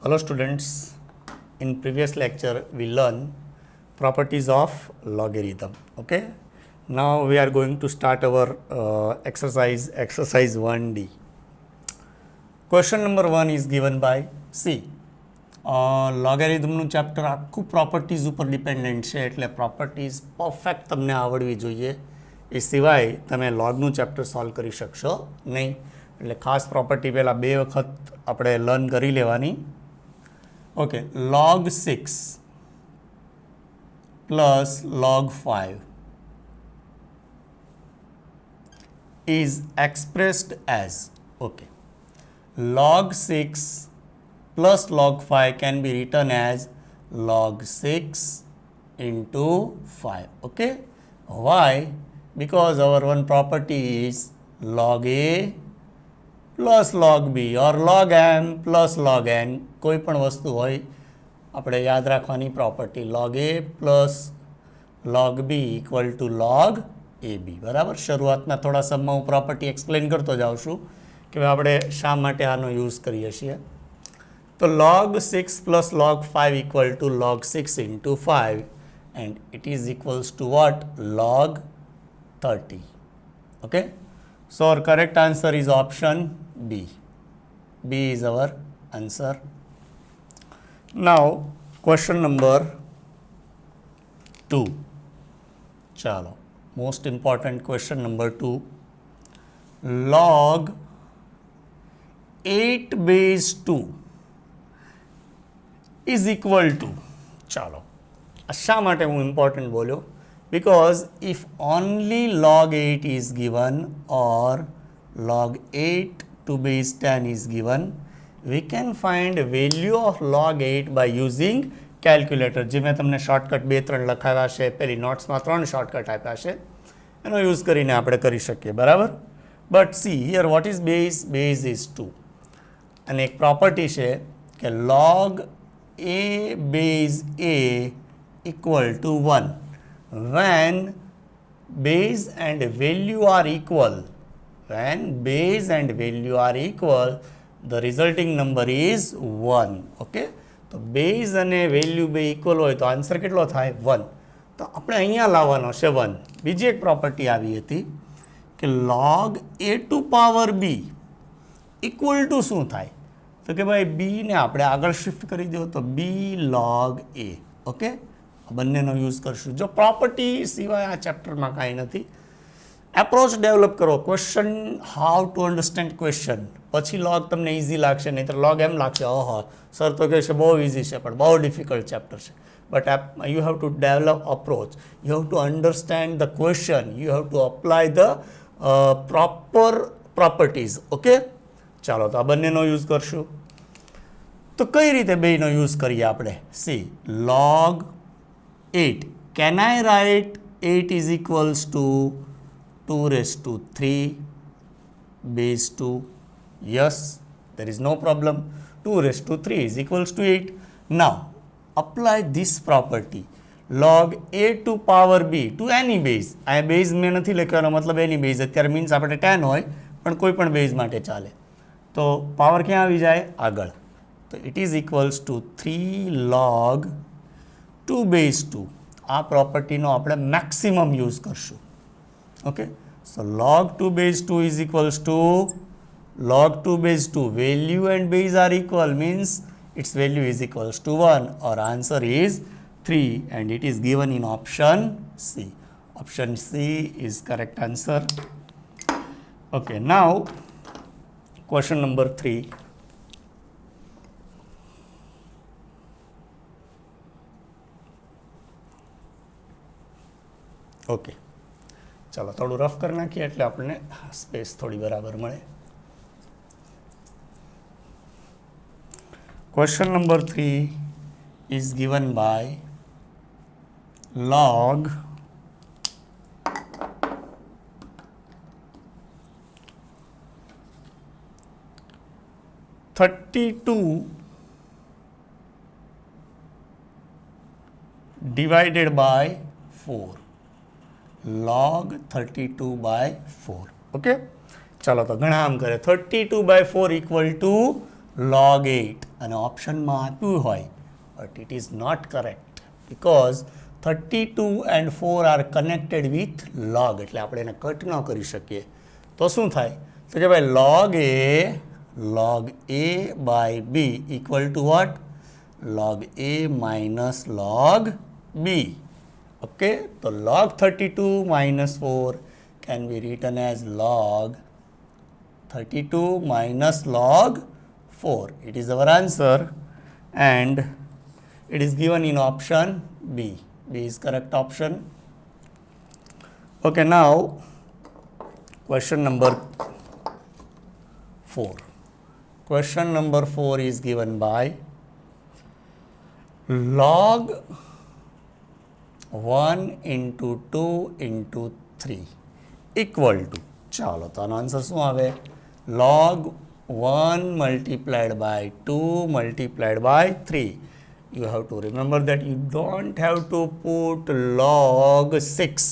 Hello students, in previous lecture we learned properties of logarithm. Okay, now we are going to start our exercise 1D. Question number 1 is given by C. લોગેરિધમનું chapter આખું properties ઉપર dependent છે, એટલે properties perfect તમને આવડવી જોઈએ. એ સિવાય તમે લોગનું chapter solve કરી શકશો નહીં. એટલે ખાસ પ્રોપર્ટી પહેલાં 2 વખત આપણે લર્ન કરી લેવાની. Okay, log 6 plus log 5 is expressed as, okay, log 6 plus log 5 can be written as log 6 into 5. Okay, why? Because our one property is log a plus log b or log m plus log n. કોઈ પણ વસ્તુ હોય આપણે યાદ રાખવાની property log a plus log b equal to log ab. બરાબર, શરૂઆતના થોડા સમયમાં હું પ્રોપર્ટી એક્સપ્લેન કરતો જાઉં છું કે આપણે શા માટે આનો યુઝ કરીએ છીએ. તો log 6 plus log 5 equal to log 6 into 5 and it is equals to what? Log 30. Okay, so our correct answer is option B. B is our answer. Now question number 2. Chalo, most important question number 2. Log 8 base 2 is equal to, ચાલો શા માટે હું important બોલ્યો? Because if only log 8 is given or log 8 to base 10 is given, we can find value of log 8 by using calculator. જે મેં તમને shortcut 2-3 લખાવ્યા છે, પેલી નોટ્સમાં 3 શોર્ટકટ આપ્યા છે, એનો યુઝ કરીને આપણે કરી શકીએ. બરાબર, but she here what is base? Base is 2 અને એક પ્રોપર્ટી છે કે log a base a equal to 1 when base and value are equal. When base and value are equal, the resulting number is 1. Okay, તો base અને value બે equal હોય તો answer કેટલો થાય? 1. તો આપણે અહીંયા લાવવાનો છે 1. બીજી એક પ્રોપર્ટી આવી હતી કે log a to power b equal to શું થાય? તો કે ભાઈ બીને આપણે આગળ શિફ્ટ કરી દો તો b log a. ઓકે, બંનેનો યુઝ કરશું. જો પ્રોપર્ટી સિવાય આ ચેપ્ટરમાં કાંઈ નથી. એપ્રોચ ડેવલપ કરો, question how to understand question, પછી લોગ તમને ઇઝી લાગશે, નહીં તો લોગ એમ લાગશે ઓહો સર તો કહે છે બહુ ઇઝી છે પણ બહુ ડિફિકલ્ટ ચેપ્ટર છે. But you have to develop approach, you have to understand the question, you have to apply the proper properties. Okay, ચાલો તો આ બંનેનો યુઝ કરશું. તો કઈ રીતે બેનો યુઝ કરીએ આપણે? C log 8, can I write 8 is equals to 2 raised to 3 base 2? Yes, there is no problem. 2 raised to 3 is equals to 8. Now apply this property log a to power b to any base. આ base મેં નથી લખ્યો, એનો મતલબ એની base. અત્યારે means આપણે 10 હોય પણ કોઈ પણ બેઝ માટે ચાલે. તો પાવર ક્યાં આવી જાય? આગળ. તો it is equals to 3 log 2 base 2. આ પ્રોપર્ટીનો આપણે મેક્સિમમ યુઝ કરશું. Okay, so log 2 base 2 is equals to log 2 base 2. Value and base are equal means its value is equals to 1. Our answer is 3 and it is given in option C. Option C is correct answer. Okay, now question number 3. Okay, ચાલો થોડું rough કરી નાખીએ એટલે આપણને space થોડી બરાબર મળે. Question number 3 is given by log 32 divided by 4. log 32 by 4. Okay, ચાલો તો ઘણા આમ કરે. 32 by 4 equal to log 8. અને ઓપ્શનમાં આપ્યું હોય but it is not correct because 32 and 4 are connected with log, એટલે આપણે એને કટ ન કરી શકીએ. તો શું થાય? તો કે ભાઈ log a by b equal to what? log a minus log b. Okay, so log 32 minus 4 can be written as log 32 minus log 4. It is our answer and it is given in option B. B is correct option. Okay, now question number 4. Question number 4 is given by log 1 into 2 into 3 equal to, ચાલો તો આનો answer શું આવે? log 1 multiplied by 2 multiplied by 3. You have to remember that you don't have to put log 6,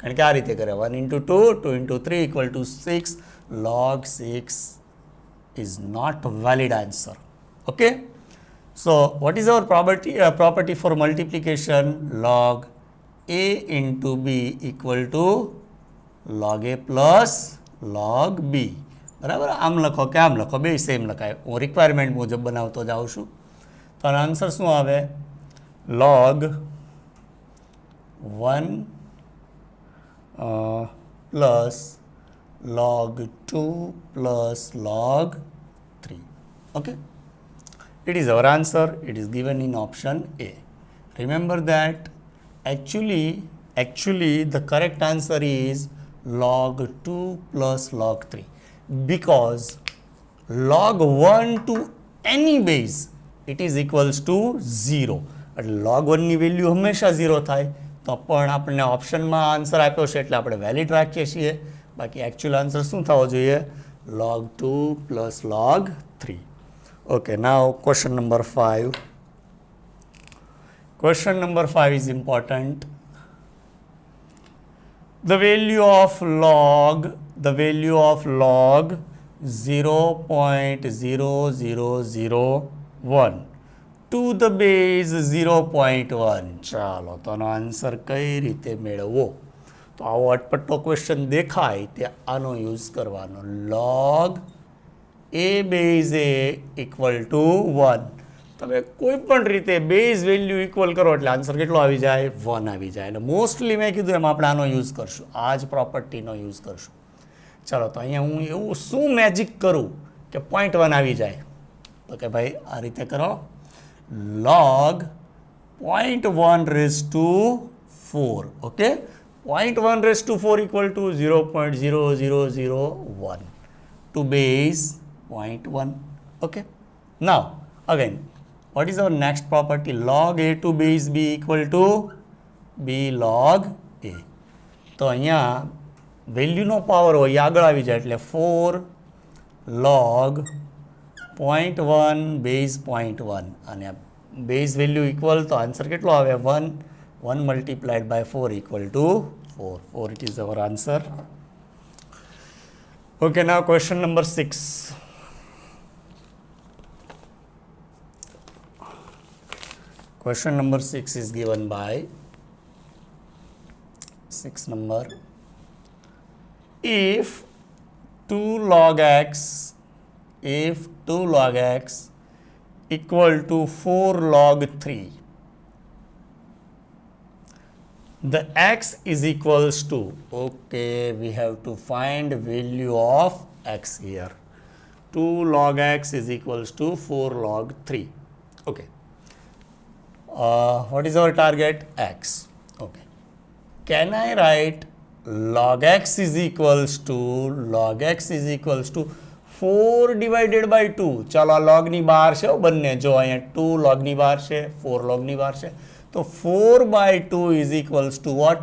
કારણ કે આ રીતે કરે 1 into 2, 2 into 3 equal to 6. log 6 is not valid answer. Okay, so what is our property for multiplication? log a into b equal to log a plus log b. બરાબર, આમ લખો કે આમ લખો, બે સેમ લખાય. હું રિક્વાયરમેન્ટ મુજબ બનાવતો જાઉં છું. તો આનો આન્સર શું આવે? log 1 plus log 2 plus log 3. Okay, it is our answer. It is given in option A. Remember that actually the correct answer is log 2 plus log 3 because log 1 to any base it is equals to 0. એટલે log 1 ની value હંમેશા 0 થાય. તો પણ આપણને ઓપ્શનમાં answer આપ્યો છે એટલે આપણે વેલિડ રાખીએ છીએ. બાકી એકચ્યુઅલ આન્સર શું થવો જોઈએ? log 2 plus log 3. Okay, now question number 5. Question number 5 is important. The value of log 0.0001 to the base 0.1. ચાલો તો આનો આન્સર કઈ રીતે મેળવવો? તો આવો અટપટો ક્વેશ્ચન દેખાય તે આનો યુઝ કરવાનો. log a base a equal to 1. તમે કોઈ પણ રીતે બેઝ વેલ્યુ ઇક્વલ કરો એટલે આન્સર કેટલો આવી જાય? 1 આવી જાય. અને મોસ્ટલી મેં કીધું એમ આપણે આનો યુઝ કરશું, આ જ પ્રોપર્ટીનો યુઝ કરશું. ચાલો તો અહીંયા હું એવું શું મેજિક કરું કે 0.1 આવી જાય? તો કે ભાઈ આ રીતે કરો, log 0.1 raised to 4. Okay, 0.1 raised to 4 equal to 0.0001 to base 0.1. Okay, now again what is our next property? log a to base b equal to b log a. તો અહીંયા વેલ્યુનો પાવર હોય આગળ આવી જાય એટલે 4 log 0.1 base 0.1 અને base value equal, તો આન્સર કેટલો આવે? 1 multiplied by 4 equal to 4. 4 it is our answer. Okay, now question number 6. Question number 6 is given by 6 number. If 2 log x equal to 4 log 3, the x is equals to, okay, we have to find value of x here. 2 log x is equals to 4 log 3. Okay. What is our target? X. Okay. Can I write log x is equals to 4 divided by 2? ચાલો આ log ની બહાર છે બંને, જો અહીંયા 2 log ની બહાર છે, 4 log ની બહાર છે. તો 4 by 2 is equals to what?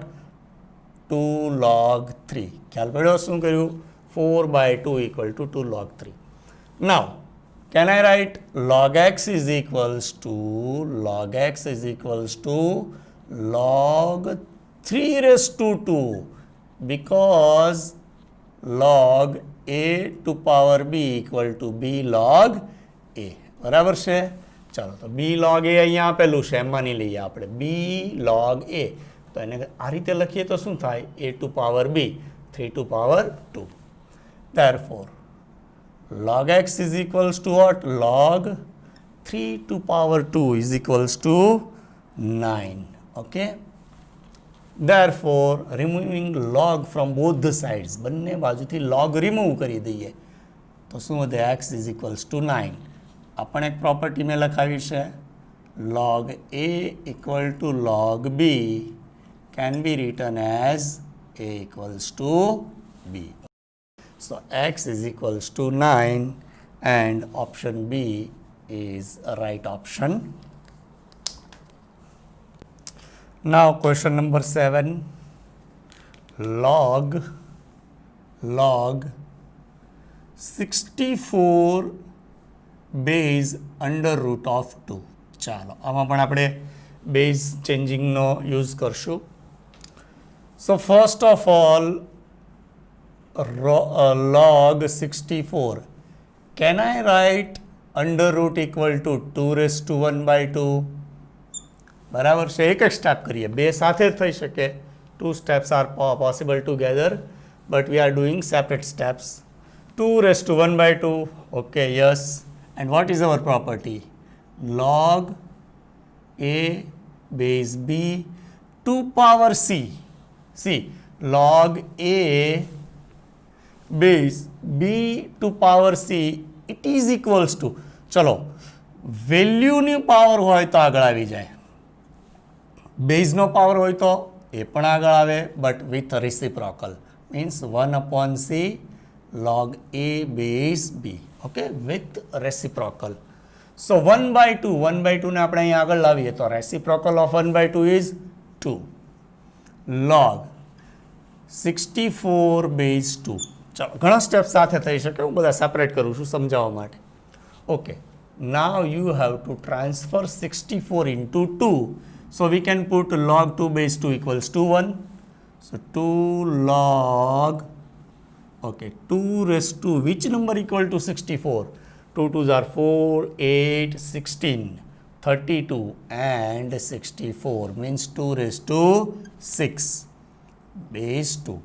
2 log 3. ખ્યાલ પડ્યો શું કર્યું? 4 by 2 equal to 2 log 3. Now can I write log x is equals to log 3 raised to 2 because log a to power b equal to b log a. બરાબર છે. ચાલો તો બી log એ અહીંયા આપેલું છે, એમ માની લઈએ આપણે બી લોગ એ. તો એને આ રીતે લખીએ તો શું થાય? એ two power B 3 two power 2. Therefore, log x is equals to what? Log 3 to power 2 is equals to 9. Okay. Therefore, removing log from both the sides, બંને બાજુથી log remove કરી દઈએ તો શું વધે? x is equals to 9. આપણે એક property મેં લખાવી છે, log a equal to log b can be written as a equals to b. So x is equals to 9 and option B is a right option. Now question number 7. Log 64 base under root of 2. ચાલો આમાં પણ આપણે base ચેન્જિંગનો use કરશું. So first of all, log 64, can I write under root equal to 2 raised to 1 by 2? બરાબર છે. એક એક step કરીએ, બે સાથે થઈ શકે. 2 steps are possible together, but we are doing separate steps. 2 raised to 1 by 2, okay, yes. And what is our property? Log a base b to power c. See, log a base b to power c, it is equals to, ચલો વેલ્યુની power હોય તો આગળ આવી જાય, બેઝનો power હોય તો એ પણ આગળ આવે, but with reciprocal means 1/c log a base b. Okay, with reciprocal. So 1/2, 1/2 ને આપણે અહીંયા આગળ લાવીએ તો reciprocal of 1/2 is 2. log 64 base 2. ચાલો ઘણા સ્ટેપ સાથે થઈ શકે, હું બધા સેપરેટ કરું છું સમજાવવા માટે. Okay, now you have to transfer 64 into 2. So we can put log 2 base 2 equals to 1. So 2 log, okay, 2 raised to which number equal to 64? 2 2s are 4, 8, 16, 32 and 64 means 2 raised to 6 base 2.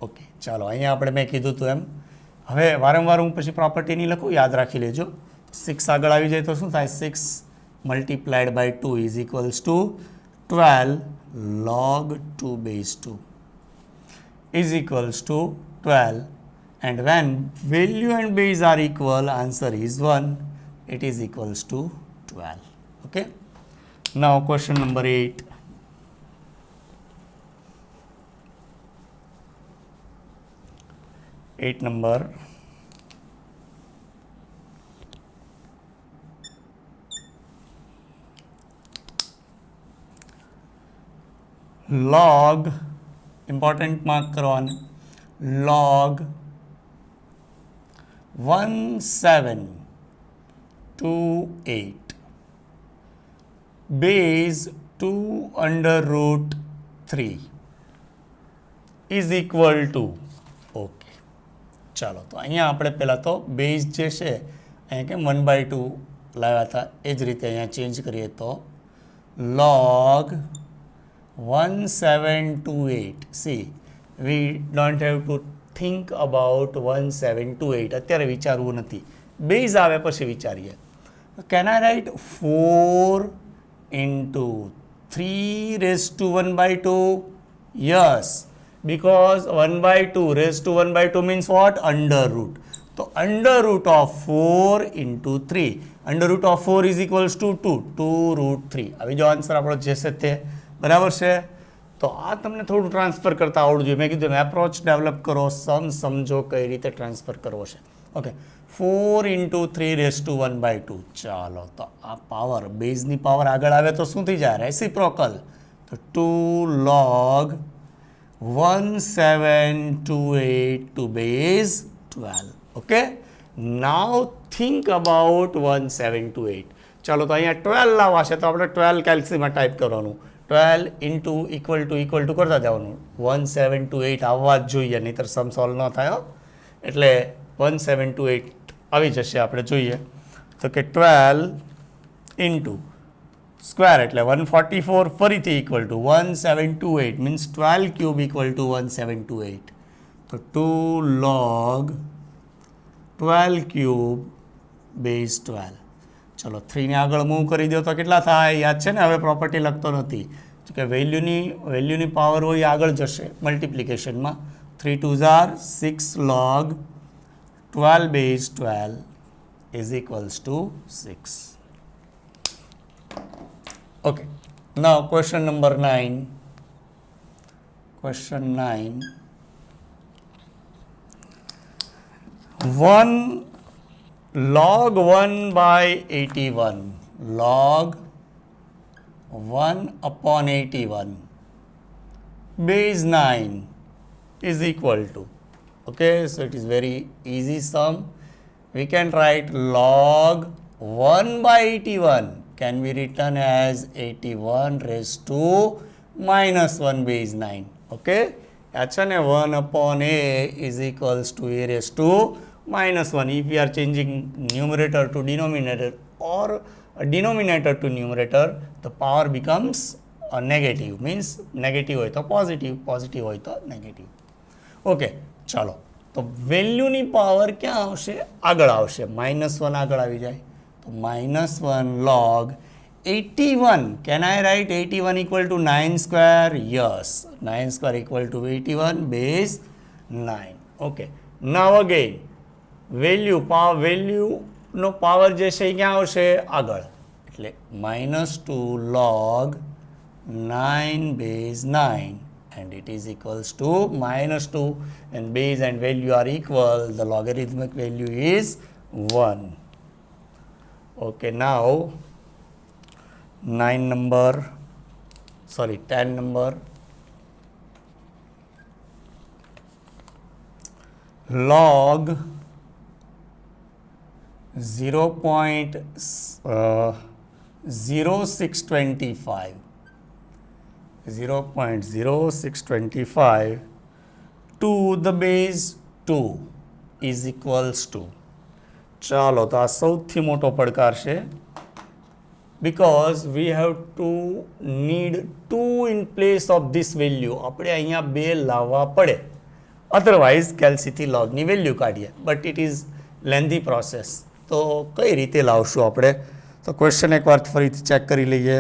Okay, ચાલો અહીંયા આપણે મેં કીધું હતું એમ. હવે વારંવાર હું પછી પ્રોપર્ટી નહીં લખું, યાદ રાખી લેજો. 6 આગળ આવી જાય તો શું થાય? 6 multiplied by 2 is equals to 12 log 2 base 2 is equals to 12. And when value and base are equal, answer is 1. It is equals to 12. Okay. Now question number 8. Number log, important mark करवाना, log 1728 base 2 under root 3 is equal to. Okay, ચાલો તો અહીંયા આપણે પહેલાં તો base જે છે અહીંયા કે 1/2 લાવ્યા હતા એ જ રીતે અહીંયા ચેન્જ કરીએ તો log 1728. See, we don't have to think about 1728. અત્યારે વિચારવું નથી, બેઝ આવે પછી વિચારીએ. Can I write 4 into 3 raised to 1/2? Yes, because 1/2 raised to 1/2 means what? Under root. So under root of 4 into 3. Under root of 4 is equals to 2. 2 root 3. હવે જો answer આપણો જે છે તે બરાબર છે. તો આ તમને થોડું ટ્રાન્સફર કરતા આવડવું જોઈએ. મેં કીધું એપ્રોચ ડેવલપ કરો, સમ સમજો કઈ રીતે ટ્રાન્સફર કરવો છે. Okay, 4 into 3 raised to 1/2. ચાલો તો આ પાવર, બેઝની પાવર આગળ આવે તો શું થઈ જાય? રેસિપ્રોકલ. તો 2 log 1728 to base 12. Okay, now think about 1728. ચાલો તો અહીંયા 12 લાવવા છે તો આપણે 12 કેલ્સીમાં ટાઈપ કરવાનું. 12 into equal to કરતા જવાનું. 1728 આવવા જ જોઈએ, નહીંતર સમ સોલ્વ ન થાય. એટલે 1728 આવી જશે, આપણે જોઈએ. તો કે 12 ઇન્ટુ સ્ક્વેર એટલે 144 ફરીથી equal to 1728 means 12 cube equal to 1728. તો 2 log 12 ક્યુબ બેઝ 12. ચલો 3ને આગળ મૂવ કરી દો તો કેટલા થાય? યાદ છે ને, હવે પ્રોપર્ટી લખતો નથી કે વેલ્યુની પાવર હોય આગળ જશે મલ્ટિપ્લિકેશનમાં. 3 2s are 6 log 12 base 12 is equals to 6. Okay, now question number 9. Question 9. 1 log 1 by 81. Log 1 upon 81 base 9 is equal to, okay, so it is very easy sum. We can write log 1 by 81 can be written as 81 raised to minus 1 base 9. Okay, actually 1 upon a is equals to a raised to minus 1. If we are changing numerator to denominator or denominator to numerator, the power becomes a negative, means negative હોય તો positive હોય તો negative. Okay, ચાલો તો વેલ્યુની power ક્યાં આવશે? આગળ આવશે. -1 આગળ આવી જાય તો -1 log 81. Can I write 81 equal to 9 square? Yes, 9 square equal to 81 base 9. Okay, now again વેલ્યુનો પાવર જે છે એ ક્યાં આવશે? આગળ. એટલે -2 log 9 base 9 and it is equals to -2, and base and value are equal. The logarithmic value is 1. Okay, now 10 number log 0.0625 to the base 2 is equals to. ચાલો તો આ સૌથી મોટો પડકાર છે, because we have to need 2 in place of this value. આપણે અહીંયા 2 લાવવા પડે, otherwise કેલ્સીથી લોગની વેલ્યુ કાઢીએ, but it is lengthy process. તો કઈ રીતે લાવશું આપણે? તો ક્વેશ્ચન એકવાર ફરીથી ચેક કરી લઈએ.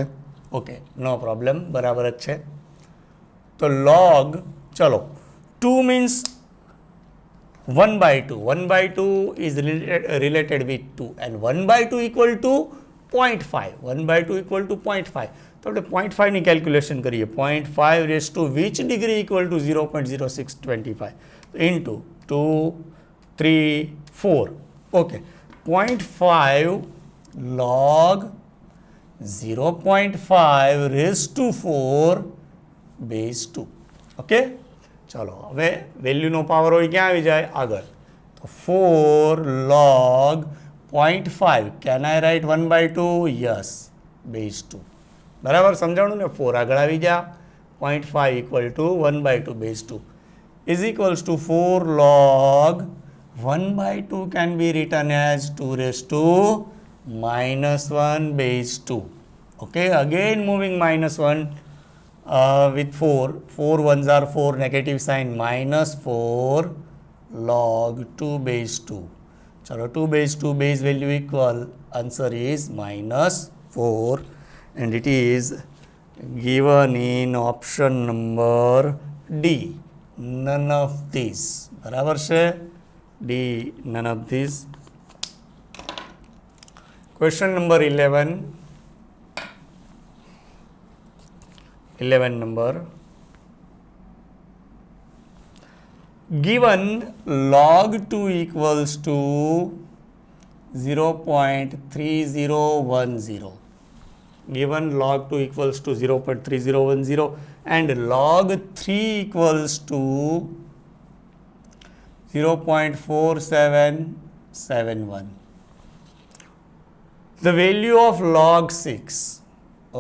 ઓકે, નો પ્રોબ્લેમ, બરાબર જ છે. તો લોગ, ચલો 2 means 1 by 2. 1 by 2 is related with 2 and 1 by 2 equal to 0.5. 1 by 2 equal to 0.5. તો આપણે 0.5 ની કેલ્ક્યુલેશન કરીએ. 0.5 raised to which degree equal to 0.0625 into 2, 3, 4. Okay, 0.5 log 0.5 raised to 4 base 2. Okay, ચાલો હવે વેલ્યુનો પાવર હોય ક્યાં આવી જાય? આગળ. તો 4 log 0.5. Can I write 1 by 2? Yes, base 2. બરાબર સમજાણું ને? 4 આગળ આવી જા. 0.5 equal to 1 by 2 base 2 is equals to 4 log 1 by 2 can be written as 2 raised to minus 1 base 2. Okay, again moving -1 with 4. 4 ones are 4, negative sign, minus 4 log 2 base 2. Chalo 2 base 2 base value equal, answer is -4, and it is given in option number D. None of these. બરાબર છે? D, none of these. Question number 11. 11 number. Given log 2 equals to 0.3010. Given log 2 equals to 0.3010 and log 3 equals to 0.4771. The value of log 6.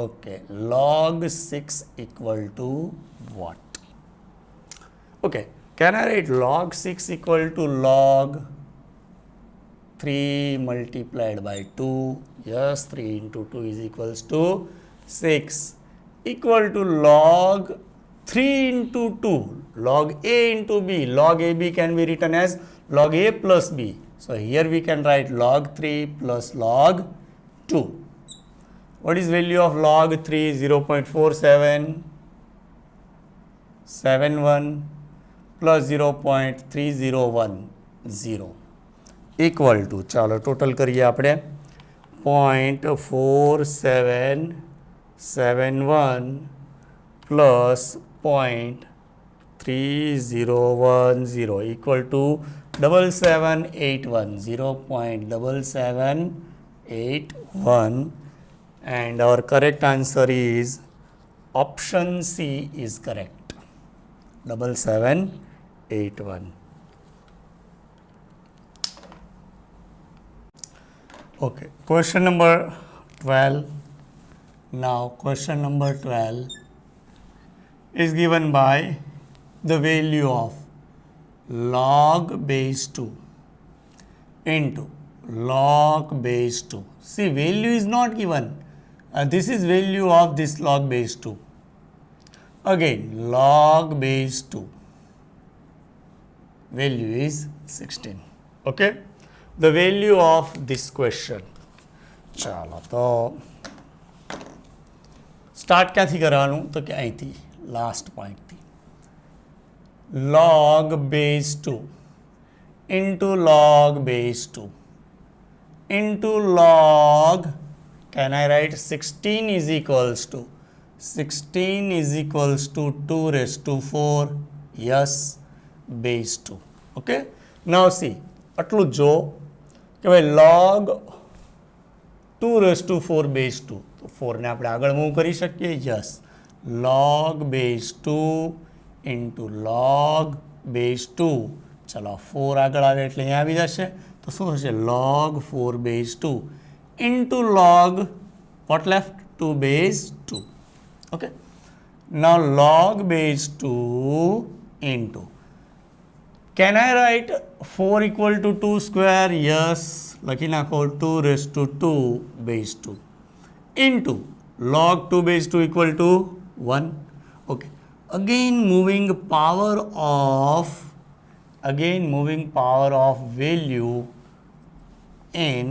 Okay, log 6 equal to what? Okay, can I write log 6 equal to log 3 multiplied by 2. Yes, 3 into 2 is equals to 6, equal to log 3 into 2, log a into b. Log ab can be written as log a plus b. So here we can write log 3 plus log 2. What is value of log 3? 0.4771 plus 0.3010 equal to, ચાલો total કરીએ આપણે, 0.4771 plus 0.3010 equal to 7781, 0.7781, and our correct answer is option C is correct, 7781. Okay, question number 12. Now question number 12 is given by the value of log base 2 into log base 2. See, value is not given. This is value of this log base 2. Again, log base 2. Value is 16. Okay. The value of this question. ચાલો તો start ક્યાંથી કરવાનું? તો કે અહીંથી, last પોઈન્ટથી. log base 2 into log base 2 into log, can I write 16 is equals to 2 raised to 4, yes, base 2. Okay. Now see, આટલું જો કે ભાઈ log 2 raised to 4 base 2, તો 4 ને આપણે આગળ મૂવ કરી શકીએ. Yes, log base 2 into log base 2. ચાલો 4 આગળ આવે એટલે અહીંયા આવી જશે, તો શું થશે? log 4 base 2 into log what left? 2 base 2. Okay. Now log base 2 into, can I write 4 equal to 2 square? Yes, લખી નાખો, 2 raised to 2 base 2 into log 2 base 2 equal to 1. Okay. Again moving power of value in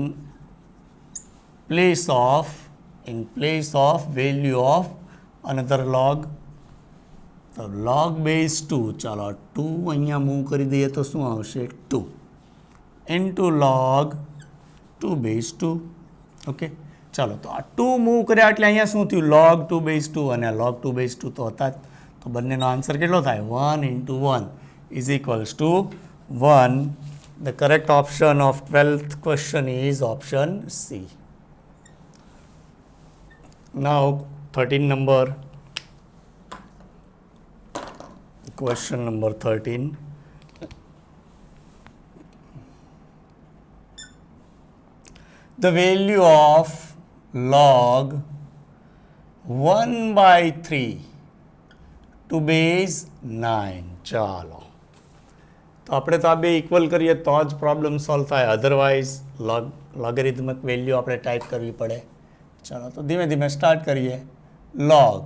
place of value of another log. તો log base 2, ચાલો 2 અહીંયા move કરી દઈએ તો શું આવશે? 2 into log 2 base 2. ઓકે, ચાલો તો આ 2 મૂવ કર્યા એટલે અહીંયા શું થયું? log 2 base 2 અને log 2 base 2 તો હતા જ, તો બંનેનો આન્સર કેટલો થાય? 1 into 1 is equals to 1. The correct option of 12th question is option C. Now 13 number. Question number 13. The value of log 1 by 3 to base 9. ચાલો તો આપણે તો આ બે ઇક્વલ કરીએ તો જ પ્રોબ્લેમ સોલ્વ થાય, અધરવાઇઝ લોગેરિથમિક વેલ્યુ આપણે ટાઈપ કરવી પડે. ચાલો તો ધીમે ધીમે સ્ટાર્ટ કરીએ. log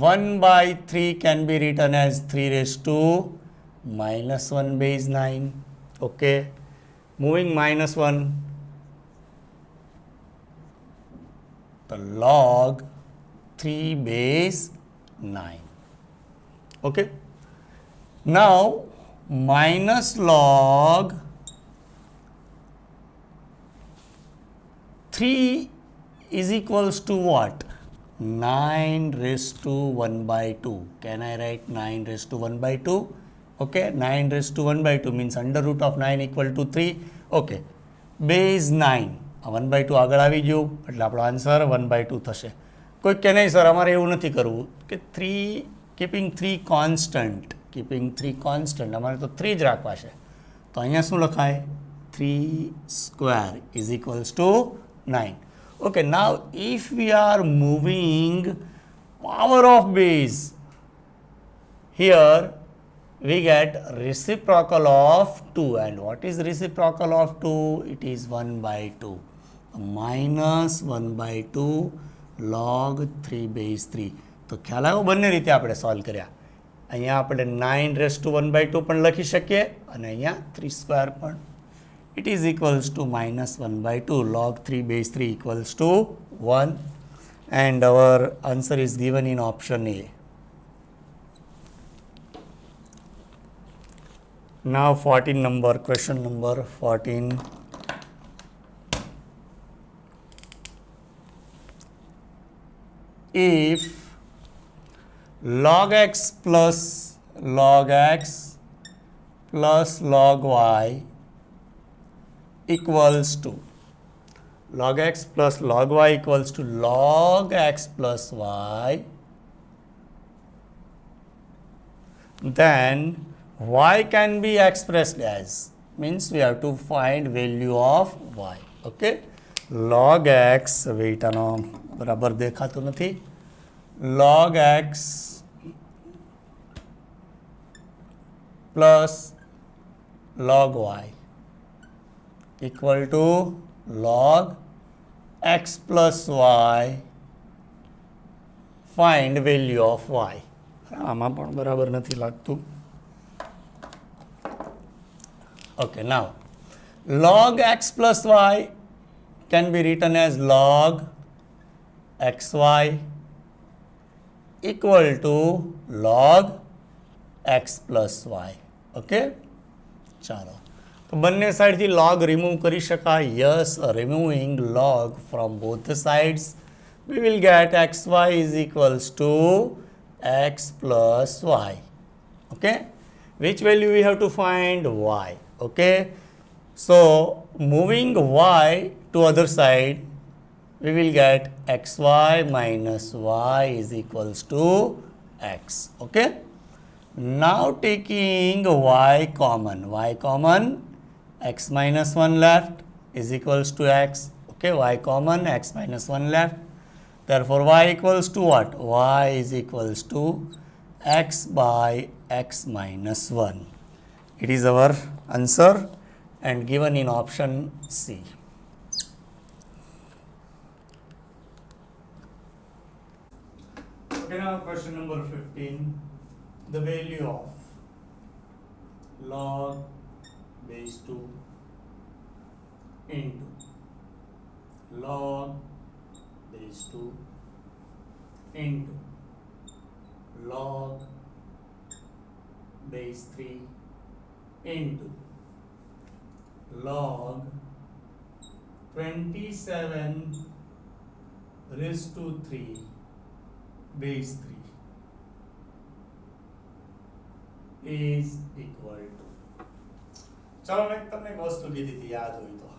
1 by 3 can be written as 3 raised to minus 1 base 9. Okay. Moving minus 1. The log 3 base 9. Okay. Now minus log 3 is equals to what? 9 raised to 1 by 2. Can I write 9 raised to 1 by 2? Okay, 9 raised to 1 by 2 means under root of 9 equal to 3. Okay, base 9. 1 by 2 આગળ આવી ગયું એટલે આપણો answer 1 by 2 થશે. કોઈ કે નહીં sir અમારે એવું નથી કરવું કે 3 કીપિંગ 3 કોન્સ્ટન્ટ, અમારે તો 3 જ રાખવા છે. તો અહીંયા શું લખાય? 3 square is equals to 9. Okay, now if we are moving power of base, here we get reciprocal of 2. And what is reciprocal of 2? It is 1 by 2. Minus 1 by 2 log 3 base 3. તો ખ્યાલ આવ્યો બંને રીતે આપણે સોલ્વ કર્યા. અહીંયા આપણે 9 raise to 1 by 2 પણ લખી શકીએ અને અહીંયા 3 સ્ક્વેર પણ. It is equals to minus 1 by 2 log 3 base 3 equals to 1. And our answer is given in option A. Now 14 number, question number 14. If log x plus log y equals to log x plus log y equals to log x plus y, then y can be expressed as, means we have to find value of y. Okay, log x, wait, આનો બરાબર દેખાતું નથી. log x plus log y equal to log x plus y, find value of y. આમાં પણ બરાબર નથી લાગતું. Okay, now log x plus y can be written as log xy equal to log x plus y. Okay, ચાલો તો બંને સાઈડથી log remove કરી શકાય. Yes, removing log from both the sides, we will get xy is equals to x plus y. Okay, which value we have to find? Y. Okay, so moving y to other side, we will get xy minus y is equals to x. Okay, now taking y common, x minus 1 left is equals to x. Okay, y common, x minus 1 left, therefore y equals to what? Y is equals to x by x minus 1. It is our answer and given in option C. Okay, now question number 15. The value of log base 2 into log base 2 into log base 3 into log 27 raised to 3 base 3 is equal to. ચાલો મેં તમને એક વસ્તુ કીધી હતી, યાદ હોય તો,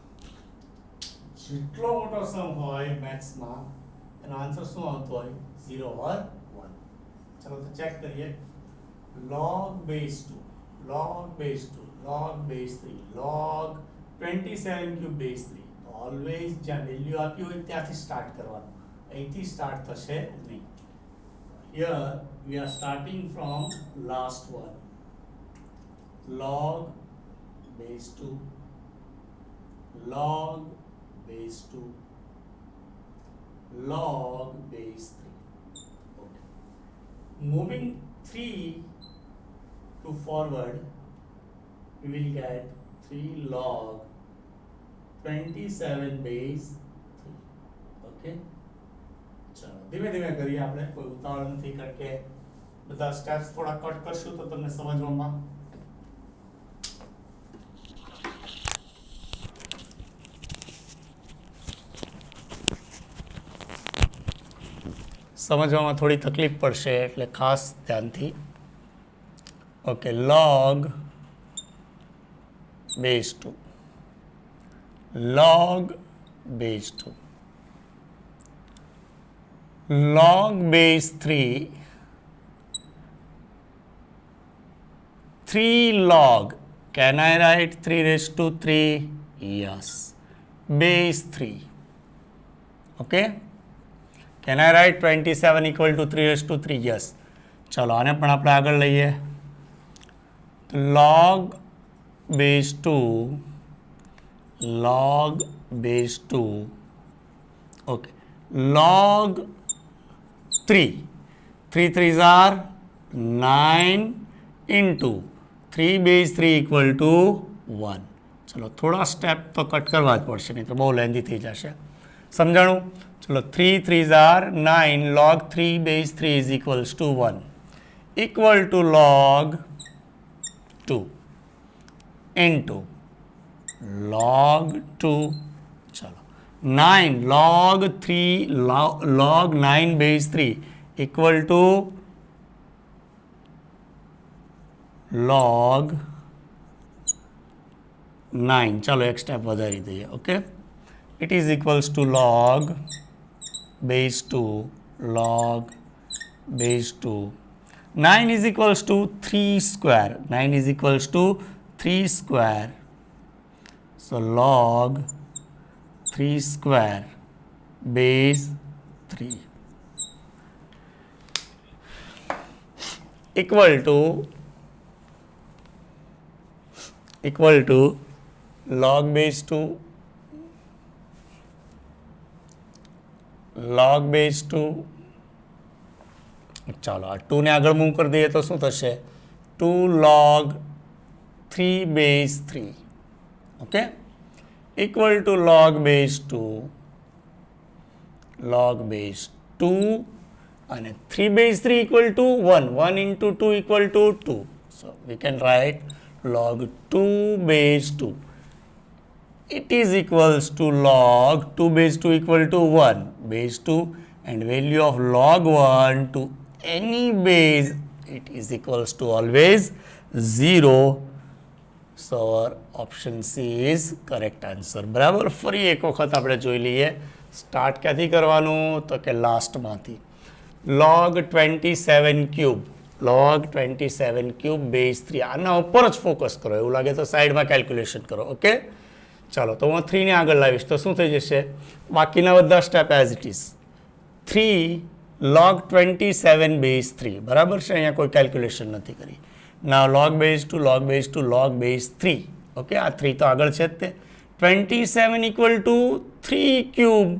જેટલો મોટો સમ હોય મેથ્સમાં એનો આન્સર શું આવતો હોય? 0 or 1. ચાલો તો ચેક કરીએ. log base 2, log base 2, log base 3, log 27 cube base 3. Always જ્યાં વેલ્યુ આપી હોય ત્યાંથી સ્ટાર્ટ કરવાનું, અહીંથી સ્ટાર્ટ થશે નહીં. Here we are starting from last one. Log base 2, log base 2, log base 3. Okay. Moving 3 to forward, we will get 3 log 27 base 3. Okay. ચાલો ધીમે ધીમે કરીએ આપણે, કોઈ ઉતાવળ નથી, કારણ કે બધા સ્ટેપ્સ થોડા કટ કરશું તો તમને સમજવામાં થોડી તકલીફ પડશે, એટલે ખાસ ધ્યાનથી. Okay, log base 2, log base 2, log base 3, 3 log, can I write 3 raised to 3? Yes, base 3. Okay, can I write 27 equal to 3 raised to 3? Yes. ચલો આને પણ આપણે આગળ લઈએ. log base 2 okay, log 3 3s are 9 into 3 base 3 equal to 1. चलो थोड़ा step तो cut करवा ज पड़शे, नहीं तो बहुत लेंदी थी जशे. समझाणु? चलो 3s are 9 log 3 base 3 is equals to 1 equal to log 2 into log 2. चलो 9 log 3 log 9 base 3 equal to log 9. चलो एक स्टेप વધારી દઈએ. Okay, it is equals to log base 2 log base 2. 9 is equals to 3 square. 9 is equals to 3 square. So log 3 square base 3 equal to log base 2 log base 2. ચાલો આ 2 ને આગળ move કરી દઈએ તો શું થશે? 2 log 3 base 3 okay equal to log base 2 and 3 base 3 equal to 1. 1 into 2 equal to 2. So we can write log 2 base 2. It is equals to log 2 base 2 equal to 1 base 2 and value of log 1 to any base it is equals to always 0. So our option C is correct answer. બરાબર. ફરી એક વખત આપણે જોઈ લઈએ. Start ક્યાંથી કરવાનું? તો કે લાસ્ટમાંથી. log 27 cube log 27 cube base 3. આના ઉપર જ ફોકસ કરો. એવું લાગે તો સાઈડમાં કેલ્ક્યુલેશન કરો. ઓકે, ચાલો તો હું 3 ને આગળ લાવીશ તો શું થઈ જશે? બાકીના બધા step as it is. 3 log 27 base 3 બરાબર છે. અહીંયા કોઈ કેલ્ક્યુલેશન નથી કરી. Now log base 2 log base 2 log base 3. Okay, આ 3 તો આગળ છે જ તે. 27 equal to 3 cube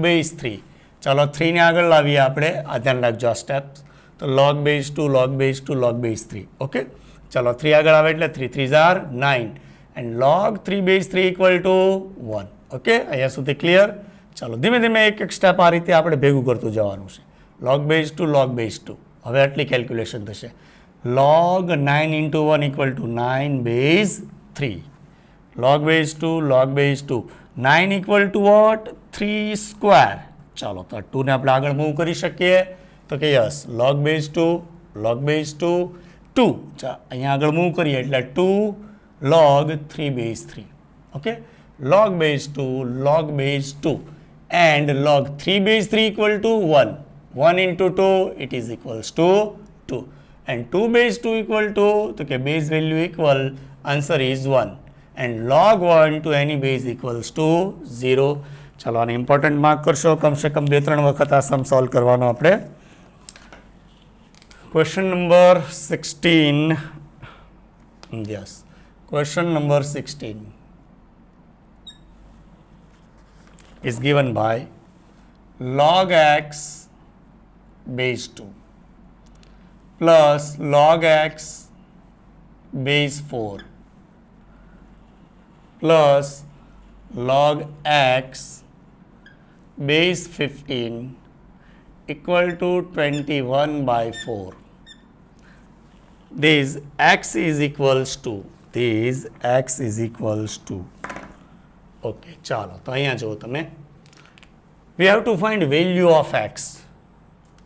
base 3. ચાલો 3 ને આગળ લાવીએ આપણે. આ ધ્યાન રાખજો આ સ્ટેપ્સ. તો log base 2 log base 2 log base 3. Okay, ચાલો 3 આગળ આવે એટલે 3s are 9 and log 3 base 3 equal to 1. Okay, અહીંયા સુધી ક્લિયર? ચાલો ધીમે ધીમે એક એક સ્ટેપ આ રીતે આપણે ભેગું કરતું જવાનું છે. log base 2 log base 2. હવે આટલી કેલ્ક્યુલેશન થશે. log 9 into 1 equal to 9 base 3. log base 2 log base 2. 9 equal to what? 3 square. ચાલો તો 2 ને આપણે આગળ મૂવ કરી શકીએ તો કે yes log base 2 log base 2 2. અહીંયા આગળ મૂવ કરીએ એટલે 2 log 3 base 3. Okay, log base 2 log base 2 and log 3 base 3 equal to 1. 1 into 2 it is equals to 2. And 2 base 2 equal to, तो के base value equal, answer is 1. And log 1 to any base equals to 0. चलो आने important mark करशो. कम से कम 2-3 वक्त आ सम solve करवानो आपने. Question number 16. Yes. Question number 16 is given by log x base 2 plus log x base 4 plus log x base 15 equal to 21 by 4. This x is equals to okay, ચાલો તો અહીંયા જો તમે we have to find value of x.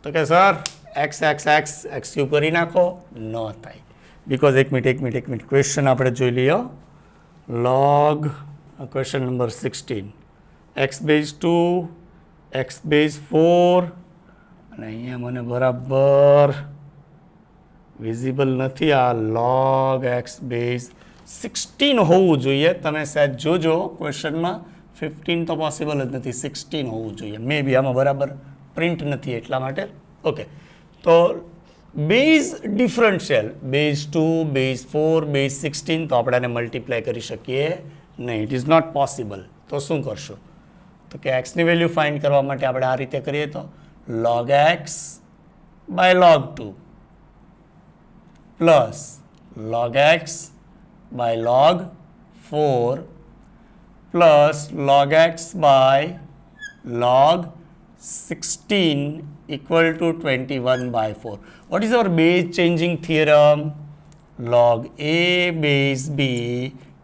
તો કે sir x cube કરી નાખો, ન થાય. બિકોઝ એક મિનિટ ક્વેશ્ચન આપણે જોઈ લઈએ. log question number 16 x base 2 x base 4 અને અહીંયા મને બરાબર વિઝિબલ નથી. આ log x બેઝ 16 હોવું જોઈએ. તમે સાહેબ જોજો ક્વેશ્ચનમાં 15 તો પોસિબલ જ નથી, 16 હોવું જોઈએ. મે બી આમાં બરાબર પ્રિન્ટ નથી એટલા માટે. ઓકે, તો base differential base 2 base 4 base 16 તો આપણે આને મલ્ટીપ્લાય કરી શકીએ નહીં. It is not possible. તો શું કરશું? તો કે એક્સની વેલ્યુ ફાઇન્ડ કરવા માટે આપણે આ રીતે કરીએ તો log x by log 2 plus log x by log 4 plus log x by log 16 equal to 21 by 4. What is our base changing theorem? Log a base b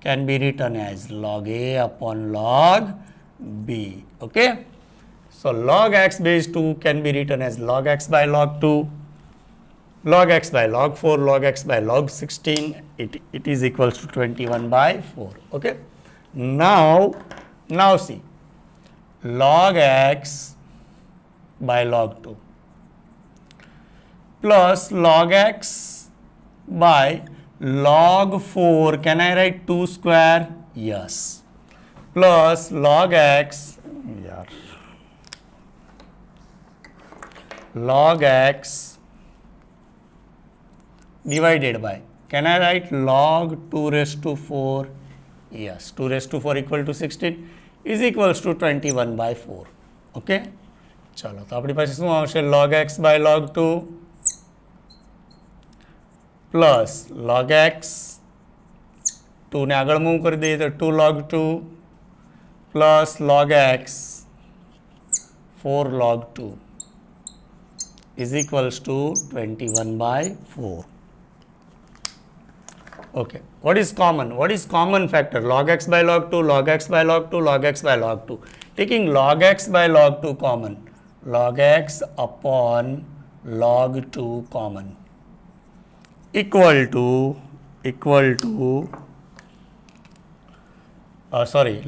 can be written as log a upon log b. Okay? So log x base 2 can be written as log x by log 2, log x by log 4, log x by log 16. It is equals to 21 by 4. Okay? Now see, log x by log 2 plus log x by log 4, can I write 2 square? Yes. Plus log x, log x divided by, can I write log 2 raised to 4? Yes, 2 raised to 4 equal to 16 is equals to 21 by 4. Okay? ચાલો તો આપણી પાસે શું આવશે? log x by log 2 plus log x 2 ને આગળ move કરી દઈએ તો 2 log 2 plus log x 4 log 2 is equals to 21 by 4. Okay, what is common? What is common factor? Log x by log 2, log x by log 2, log x by log 2. Taking log x by log 2 common, log x upon log 2 common equal to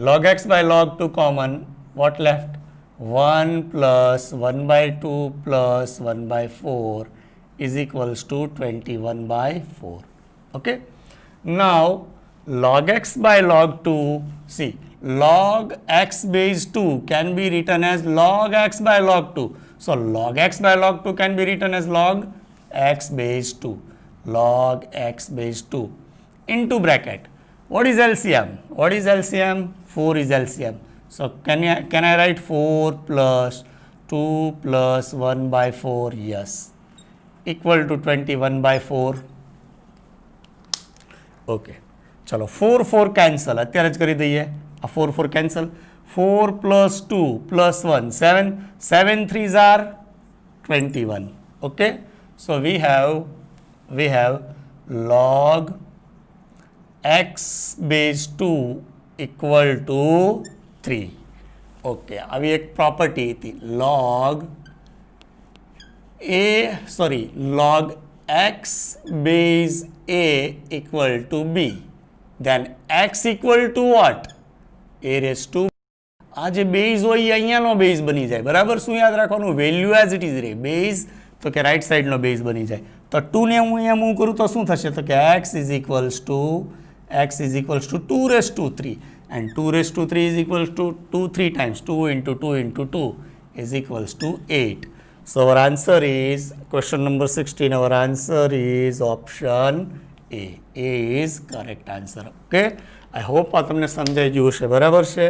log x by log 2 common, what left? 1 plus 1 by 2 plus 1 by 4 is equals to 21 by 4. Okay? Now log x by log 2, see, log x base 2 can be written as log x by log 2. So log x by log 2 can be written as log x base 2. Log x base 2 into bracket. What is LCM? What is LCM? 4 is LCM. So can I write 4 plus 2 plus 1 by 4? Yes. Equal to 21 by 4. Okay. चलो 4 4 cancel અત્યારે જ કરી દઈએ. આ 4 4 cancel. 4 plus 2 plus 1 7 7 3s are 21. Okay. So we have log x base 2 equal to 3. Okay. આવી એક property હતી log x base a equal to b, then x equal to what? a raised to, આ જે base હોય એ અહીંયાનો base બની જાય. બરાબર? શું યાદ રાખવાનું? વેલ્યુ એઝ ઇટ ઇઝ રહે. બેઝ તો કે રાઈટ સાઈડનો બેઝ બની જાય. તો 2 ને હું અહીંયા મૂવ કરું તો શું થશે? તો કે x is equals to 2 raised to 3, and 2 raised to 3 is equals to 2 3 times 2 into 2 into 2 is equals to 8. So our answer is, question number 16, our answer is option A. A is correct answer. Okay? I hope આ તમને સમજાઈ ગયું હશે. બરાબર છે?